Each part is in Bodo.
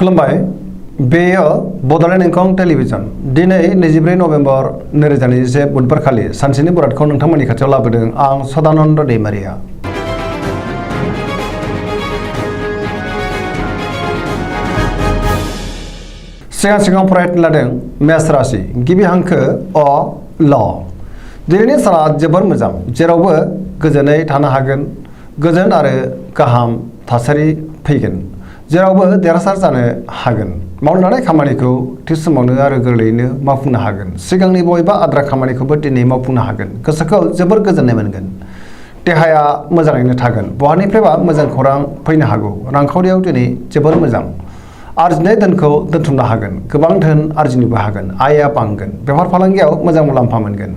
खुलुमबाय बेयो बड'लेण्ड इंखं टेलिभिजन दिनै 24 नभेम्बर 2021 बुधबार खालि सानसेनि बरादखौ नोंथांमोननि खाथियाव लाबोदों आं सदानन्द दैमारिया। सिगां फरायनो लादों मेष राशि गिबि हांखो अ ल। दिनैनि साना जोबोर मोजां जेरावबो गोजोनै थानो हागोन गोजोन आरो गाहाम थासारि फैगोन जेरावबो देरहासार जानो हागोन मावनो लानाय खामानिखौ थि समावनो आरो गोरलैयैनो मावफुंनो हागोन सिगांनि बबेबा आद्रा खामानिखौबो दिनै मावफुंनो हागोन गोसोखौ जोबोर गोजोननाय मोनगोन देहाया मोजाङैनो थागोन बहानिफ्रायबा मोजां खौरां फैनो हागौ रांखावरियाव दिनै जोबोर मोजां आरजिनाय धोनखौ दोनथुमनो हागोन गोबां धोन आरजिनोबो हागोन आयआ बांगोन बेफार फालांगियाव मोजां मुलाम्फा मोनगोन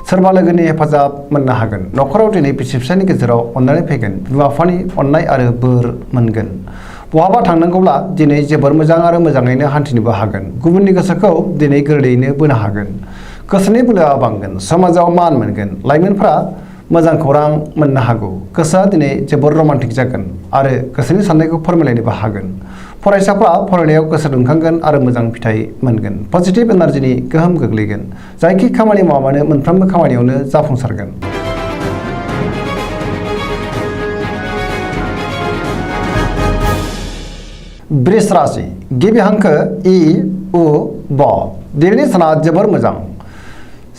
सोरबा लोगोनि हेफाजाब मोननो हागोन न'खराव दिनै बिसि फिसायनि गेजेराव अननानै फैगोन बिमा बिफानि अननाय आरो बोर मोनगोन बहाबा थांनांगौब्ला दिनै जोबोर मोजां आरो मोजाङैनो हान्थिनोबो हागोन गुबुननि गोसोखौ दिनै गोरलैयैनो बोनो हागोन गोसोनि बोलोआ बांगोन समाजाव मान मोनगोन लाइमोनफ्रा मोजां खौरां मोननो हागौ गोसोआ दिनै जोबोर रमान्टिक जागोन आरो गोसोनि साननायखौ फोरमायलायनोबो हागोन फरायसाफ्रा फरायनायाव गोसो दुंखांगोन आरो मोजां फिथाइ मोनगोन पजिटिभ एनार्जिनि गोहोम गोग्लैगोन जायखि खामानि मावा मानो मोनफ्रोमबो खामानियावनो जाफुंसारगोन। वृष राशि गिबि हांखो इ उ ब दिनैनि साना जोबोर मोजां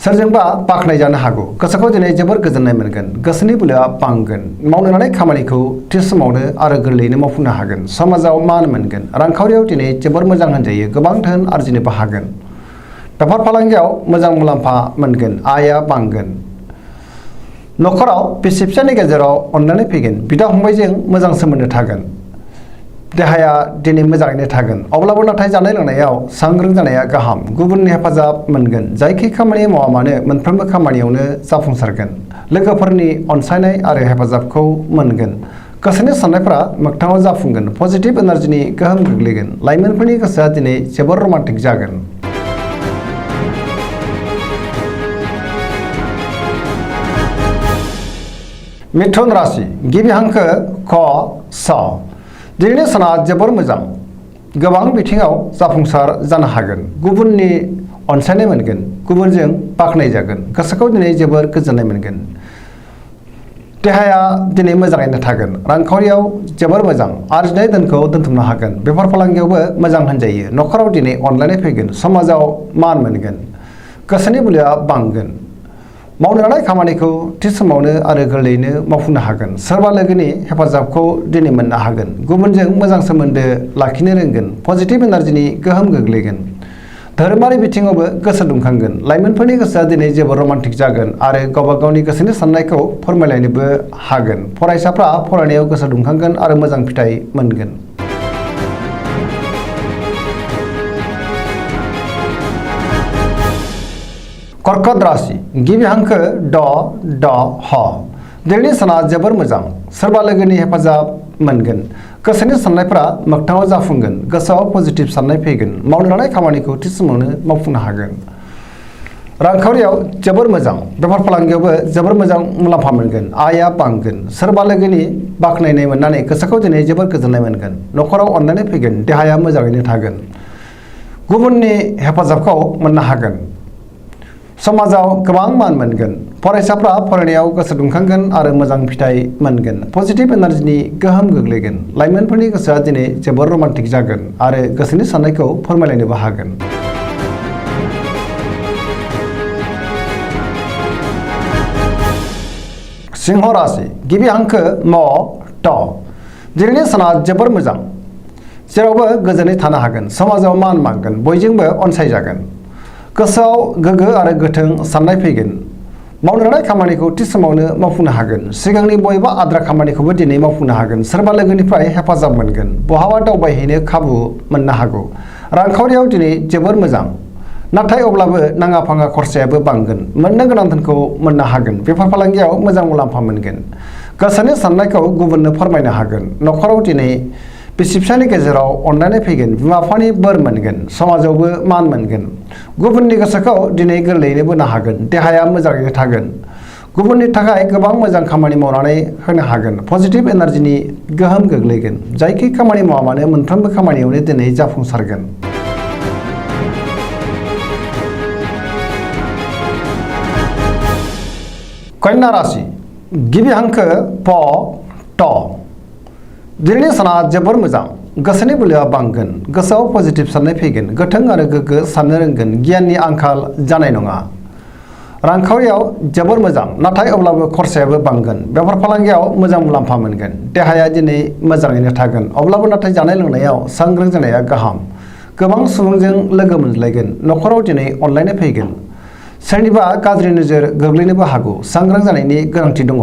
सोरजोंबा बाख्नाय जानो हागौ गोसोखौ दिनै जोबोर गोजोननाय मोनगोन गोसोनि बोलोआ बांगोन मावनो लानाय खामानिखौ थि समावनो आरो गोरलैयैनो मावफुंनो हागोन समाजाव मान मोनगोन रांखावरियाव दिनै जोबोर मोजां होनजायो गोबां धोन आरजिनोबो हागोन बेफार फालांगियाव मोजां मुलाम्फा मोनगोन आयआ बांगोन न'खराव बिसि फिसायनि गेजेराव अननानै फैगोन बिदा फंबायजों मोजां सोमोन्दो थागोन देहाया दिनै मोजाङैनो थागोन अब्लाबो नाथाय जानाय लोंनायाव सांग्रां जानाया गाहाम गुबुननि हेफाजाब मोनगोन जायखि खामानि मावा मानो मोनफ्रोमबो खामानियावनो जाफुंसारगोन लोगोफोरनि अनसायनाय आरो हेफाजाबखौ मोनगोन गोसोनि साननायफ्रा मोगथाङाव जाफुंगोन पजिटिभ एनार्जिनि गोहोम गोग्लैगोन लाइमोनफोरनि गोसोआ दिनै जोबोर रमान्टिक जागोन। मिथुन राशि गिबि हांखो क स दिनैनि साना जोबोर मोजां गोबां बिथिङाव जाफुंसार जानो हागोन गुबुननि अनसायनाय मोनगोन गुबुनजों बाख्नाय जागोन गोसोखौ दिनै जोबोर गोजोननाय मोनगोन देहाया दिनै मोजाङैनो थागोन रांखावरियाव जोबोर मोजां आरजिनाय धोनखौ दोनथुमनो हागोन बेफार फालांगियावबो मोजां होनजायो न'खराव दिनै अनलायनाय फैगोन समाजाव मान मोनगोन गोसोनि बोलोआ बांगोन मावनो लानाय खामानिखौ थि समावनो आरो गोरलैयैनो मावफुंनो हागोन सोरबा लोगोनि हेफाजाबखौ दिनै मोननो हागोन गुबुनजों मोजां सोमोन्दो लाखिनो रोंगोन पजिटिभ एनार्जिनि गोहोम गोग्लैगोन धोरोमारि बिथिङावबो गोसो दुंखांगोन लाइमोनफोरनि गोसोआ दिनै जोबोर रमान्टिक जागोन आरो गावबा गावनि गोसोनि साननायखौ फोरमायलायनोबो हागोन फरायसाफ्रा फरायनायाव गोसो दुंखांगोन आरो मोजां फिथाइ मोनगोन। कर्कट राशि गिबि हांखो ड ड ह दिनैनि साना जोबोर मोजां सोरबा लोगोनि हेफाजाब मोनगोन गोसोनि साननायफ्रा मोगथाङाव जाफुंगोन गोसोआव पजिटिभ साननाय फैगोन मावनो लानाय खामानिखौ थि समावनो मावफुंनो हागोन रांखावरियाव जोबोर मोजां बेफार फालांगियावबो जोबोर मोजां मुलाम्फा मोनगोन आयआ बांगोन सोरबा लोगोनि बाख्नायनाय मोननानै गोसोखौ दिनै जोबोर गोजोननाय मोनगोन न'खराव अननानै फैगोन देहाया मोजाङैनो थागोन गुबुननि हेफाजाबखौ मोननो हागोन समाजाव गोबां मान मोनगोन फरायसाफ्रा फरायनायाव गोसो दुंखांगोन आरो मोजां फिथाइ मोनगोन पजिटिभ एनार्जिनि गोहोम गोग्लैगोन लाइमोनफोरनि गोसोआ दिनै जोबोर रमान्टिक जागोन आरो गोसोनि साननायखौ फोरमायलायनोबो हागोन। सिंह राशि गिबि हांखो म ट दिनैनि साना जोबोर मोजां जेरावबो गोजोनै थानो हागोन समाजाव मान मोनगोन बयजोंबो अनसायजागोन गोसोआव गोगो आरो गोथों साननाय फैगोन मावनो लानाय खामानिखौ थि समावनो मावफुंनो हागोन सिगांनि बबेबा आद्रा खामानिखौबो दिनै मावफुंनो हागोन सोरबा लोगोनिफ्राय हेफाजाब मोनगोन बहाबा दावबायहैनो खाबु मोननो हागौ रांखावरियाव दिनै जोबोर मोजां नाथाय अब्लाबो नाङा फाङा खरसायाबो बांगोन मोननो गोनां धोनखौ मोननो हागोन बेफार फालांगियाव मोजां मुलाम्फा मोनगोन गोसोनि साननायखौ गुबुननो फोरमायनो हागोन न'खराव दिनै बिसि फिसायनि गेजेराव अननानै फैगोन बिमा बिफानि बोर मोनगोन समाजावबो मान मोनगोन गुबुननि गोसोखौ दिनै गोरलैयैनो बोनो हागोन देहाया मोजाङैनो थागोन गुबुननि थाखाय गोबां मोजां खामानि मावनानै होनो हागोन। पजिटिभ एनार्जिनि गोहोम गोग्लैगोन। जायखि खामानि मावा मानो मोनफ्रोमबो खामानियावनो दिनै जाफुंसारगोन। कन्या राशि गिबि हांखो प ट। दिनैनि साना जोबोर मोजां। गोसोनि बोलोआ बांगोन। गोसोआव पजिटिभ साननाय फैगोन। गोथों आरो गोग्गो साननो रोंगोन। गियाननि आंखाल जानाय नङा। रांखावरियाव जोबोर मोजां, नाथाय अब्लाबो खरसायाबो बांगोन। बेफार फालांगियाव मोजां मुलाम्फा मोनगोन। देहाया दिनै मोजाङैनो थागोन, अब्लाबो नाथाय जानाय लोंनायाव सांग्रां जानाया गाहाम। गोबां सुबुंजों लोगो मोनज्लायगोन। न'खराव दिनै अनलायनाय फैगोन। सोरनिबा गाज्रि नोजोर गोग्लैनोबो हागौ। सांग्रां जानायनि गोनांथि दङ।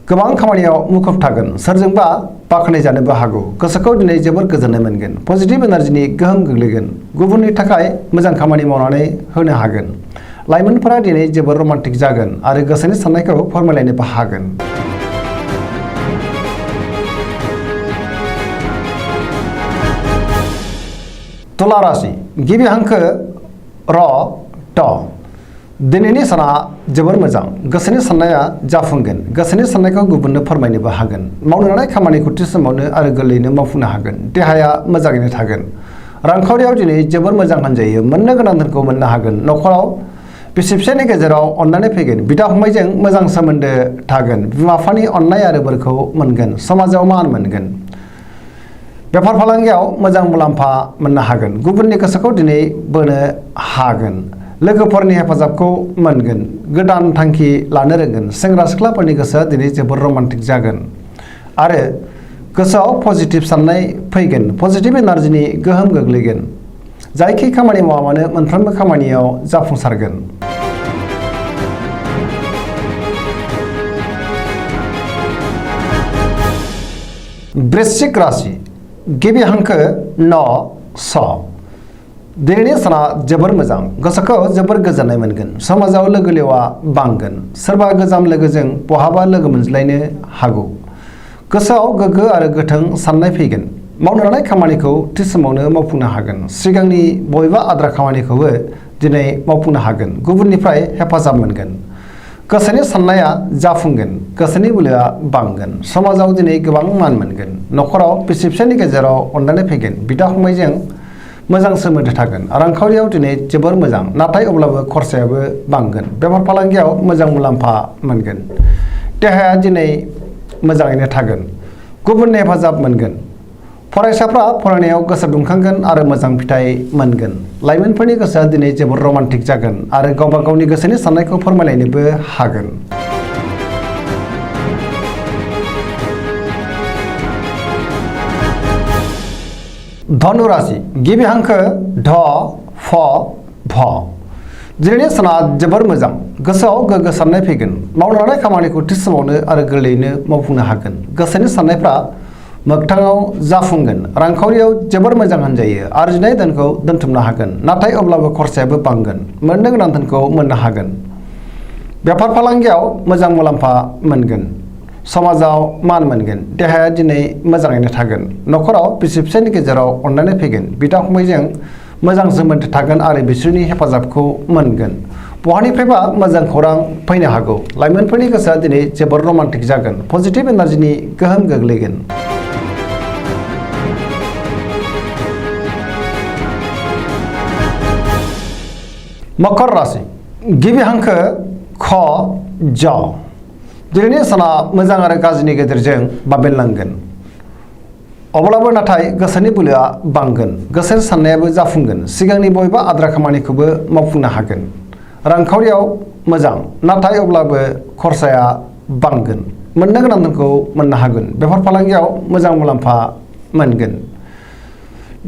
गोबां खामानियाव मुखुब थागोन। सोरजोंबा बाख्नायजानोबो हागौ। गोसोखौ दिनै जोबोर गोजोननाय मोनगोन। पजिटिभ एनार्जिनि गोहोम गोग्लैगोन। गुबुननि थाखाय मोजां खामानि मावनानै होनो हागोन। लाइमोनफोरा दिनै जोबोर रमान्टिक जागोन आरो गोसोनि साननायखौ फोरमायलायनोबो हागोन। तुला राशि गिबि हांखो र ट। दिनैनि साना जोबोर मोजां। गोसोनि साननाया जाफुंगोन। गोसोनि साननायखौ गुबुननो फोरमायनोबो हागोन। मावनो लानाय खामानिखौ थि समावनो आरो गोरलैयैनो मावफुंनो हागोन। देहाया मोजाङैनो थागोन। रांखावरियाव दिनै जोबोर मोजां होनजायो। मोननो गोनां धोनखौ मोननो हागोन। न'खराव बिसि फिसायनि गेजेराव अननानै फैगोन। बिदा फंबायजों मोजां सोमोन्दो थागोन। बिमा बिफानि अननाय आरो बोरखौ मोनगोन। समाजाव मान मोनगोन। बेफार फालांगियाव मोजां मुलाम्फा मोननो हागोन। गुबुननि गोसोखौ दिनै बोनो हागोन। लोगोफोरनि हेफाजाबखौ मोनगोन। गोदान थांखि लानो रोंगोन। सेंग्रा सिख्लाफोरनि गोसोआ दिनै जोबोर रमान्टिक जागोन आरो गोसोआव पजिटिभ साननाय फैगोन। पजिटिभ एनार्जिनि गोहोम गोग्लैगोन। जायखि खामानि मावा मानो मोनफ्रोमबो खामानियाव जाफुंसारगोन। वृश्चिक राशि गिबि हांखो न स। दिनैनि साना जोबोर मोजां। गोसोखौ जोबोर गोजोननाय मोनगोन। समाजाव लोगो लेवा बांगोन। सोरबा गोजाम लोगोजों बहाबा लोगो मोनज्लायनो हागौ। गोसोआव गोग्गो आरो गोथों साननाय फैगोन। मावनो लानाय खामानिखौ थि समावनो मावफुंनो हागोन। सिगांनि बबेबा आद्रा खामानिखौबो दिनै मावफुंनो हागोन। गुबुननिफ्राय हेफाजाब मोनगोन। गोसोनि साननाया जाफुंगोन। गोसोनि बोलोआ बांगोन। समाजाव दिनै गोबां मान मोनगोन। न'खराव बिसि फिसायनि गेजेराव अनलायनाय फैगोन। बिदा फंबायजों मोजां सोमोन्दो थागोन। रांखावरियाव दिनै जोबोर मोजां, नाथाय अब्लाबो खरसायाबो बांगोन। बेफार फालांगियाव मोजां मुलाम्फा मोनगोन। देहाया दिनै मोजाङैनो थागोन। गुबुननि हेफाजाब मोनगोन। फरायसाफ्रा फरायनायाव गोसो दुंखांगोन आरो मोजां फिथाइ मोनगोन। लाइमोनफोरनि गोसोआ दिनै जोबोर रमान्टिक जागोन आरो गावबा गावनि गोसोनि साननायखौ फोरमायलायनोबो हागोन। धनु राशि गिबि हांखो ढ फ भ। दिनैनि साना जोबोर मोजां। गोसोआव गोग्गो साननाय फैगोन। मावनो लानाय खामानिखौ थि समावनो आरो गोरलैयैनो मावफुंनो हागोन। गोसोनि साननायफ्रा मोगथाङाव जाफुंगोन। रांखावरियाव जोबोर मोजां होनजायो। आरजिनाय धोनखौ दोनथुमनो हागोन, नाथाय अब्लाबो खरसायाबो बांगोन। मोननो गोनां धोनखौ मोननो हागोन। बेफार फालांगियाव मोजां मुलाम्फा मोनगोन। समाजाव मान मोनगोन। देहाया दिनै मोजाङैनो थागोन। न'खराव बिसि फिसायनि गेजेराव अनलायनाय फैगोन। बिदा फंबायजों मोजां सोमोन्दो थागोन आरो बिसोरनि हेफाजाबखौ मोनगोन। बहानिफ्रायबा मोजां खौरां फैनो हागौ। लाइमोनफोरनि गोसोआ दिनै जोबोर रमान्टिक जागोन। पजिटिभ एनार्जिनि गोहोम गोग्लैगोन। मकर राशि गिबि हांखो ख ज। दिनैनि साना मोजां आरो गाज्रिनि गेजेरजों बाबेनलांगोन। अब्लाबो नाथाय गोसोनि बोलोआ बांगोन। गोसोनि साननायाबो जाफुंगोन। सिगांनि बबेबा आद्रा खामानिखौबो मावफुंनो हागोन। रांखावरियाव मोजां, नाथाय अब्लाबो खरसाया बांगोन। मोननो गोनां धोनखौ मोननो हागोन। बेफार फालांगियाव मोजां मुलाम्फा मोनगोन।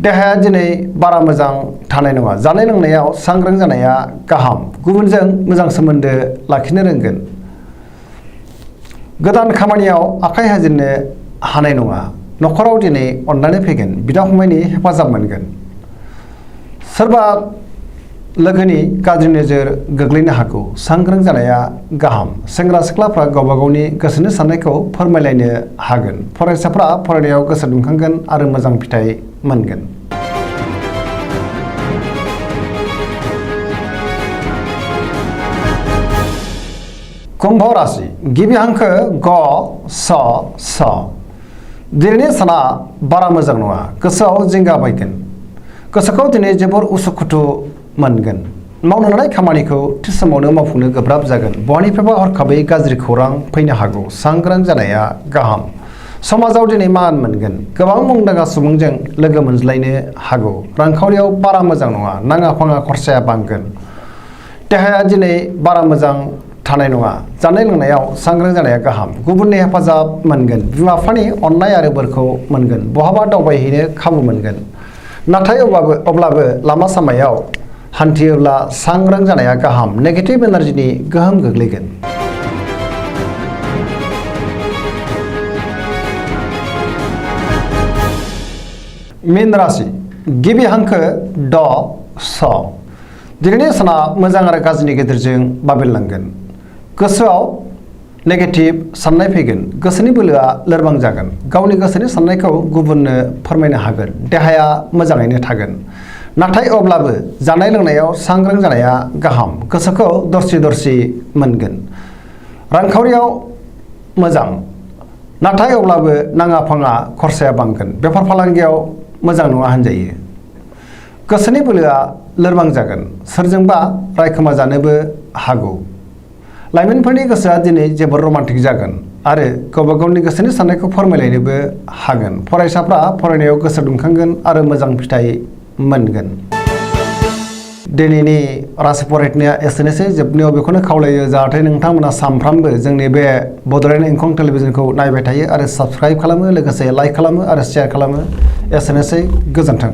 देहाया दिनै बारा मोजां थानाय नङा। जानाय लोंनायाव सांग्रां जानाया गाहाम। गुबुनजों मोजां सोमोन्दो लाखिनो रोंगोन। गोदान खामानियाव आखाइ होजेननो हानाय नङा। न'खराव दिनै अननानै फैगोन। बिदा फंबायनि हेफाजाब मोनगोन। सोरबा लोगोनि गाज्रि नोजोर गोग्लैनो हागौ। सांग्रां जानाया गाहाम। सेंग्रा सिख्लाफ्रा गावबा गावनि गोसोनि साननायखौ फोरमायलायनो हागोन। फरायसाफ्रा फरायनायाव गोसो दुंखांगोन आरो मोजां फिथाइ मोनगोन। कुम्भ राशि गिबि हांखो ग स दिनैनि साना बारा मोजां नङा गोसोआव जिंगा बायगोन गोसोखौ दिनै जोबोर उसुखुथु मोनगोन मावनो लानाय खामानिखौ थि समावनो मावफुंनो गोब्राब जागोन बहानिफ्रायबा हरखाबै गाज्रि खौरां फैनो हागौ सांग्रां जानाया गाहाम समाजाव दिनै मान मोनगोन गोबां मुंदांखा सुबुंजों लोगो मोनज्लायनो हागौ रांखावरियाव बारा मोजां नङा नाङा फाङा खरसाया बांगोन देहाया दिनै बारा मोजां थानाय नङा जानाय लोंनायाव सांग्रां जानाया गाहाम गुबुननि हेफाजाब मोनगोन बिमा बिफानि अननाय आरो बोरखौ मोनगोन बहाबा दावबायहैनो खाबु मोनगोन नाथाय अब्लाबो लामा सामायाव हान्थियोब्ला सांग्रां जानाया गाहाम नेगेटिभ एनार्जिनि गोहोम गोग्लैगोन मीन राशि गिबि हांखो ड स दिनैनि साना मोजां आरो गाज्रिनि गेजेरजों बाबेनलांगोन गोसोआव नेगेटिभ साननाय फैगोन गोसोनि बोलोआ लोरबां जागोन गावनि गोसोनि साननायखौ गुबुननो फोरमायनो हागोन देहाया मोजाङैनो थागोन नाथाय अब्लाबो जानाय लोंनायाव सांग्रां जानाया गाहाम गोसोखौ दरसि दरसि मोनगोन रांखावरियाव मोजां नाथाय अब्लाबो नाङा फाङा खरसाया बांगोन बेफार फालांगियाव मोजां नङा होनजायो गोसोनि बोलोआ लोरबां जागोन सोरजोंबा रायखोमा जानोबो हागौ लाइमोनफोरनि गोसोआ दिनै जोबोर रमान्टिक जागोन आरो गावबा गावनि गोसोनि साननायखौ फोरमायलायनोबो हागोन फरायसाफ्रा फरायनायाव गोसो दुंखांगोन आरो मोजां फिथाइ मोनगोन दिनैनि राशि फरायनाया एसेनोसै जोबनायाव बेखौनो खावलायो जाहाथे नोंथांमोना सानफ्रामबो जोंनि बे बड'लेण्ड इंखं टेलिभिजनखौ नायबाय थायो आरो साबस्क्राइब खालामो लोगोसे लाइक खालामो आरो शेयार खालामो एसेनोसै गोजोन्थों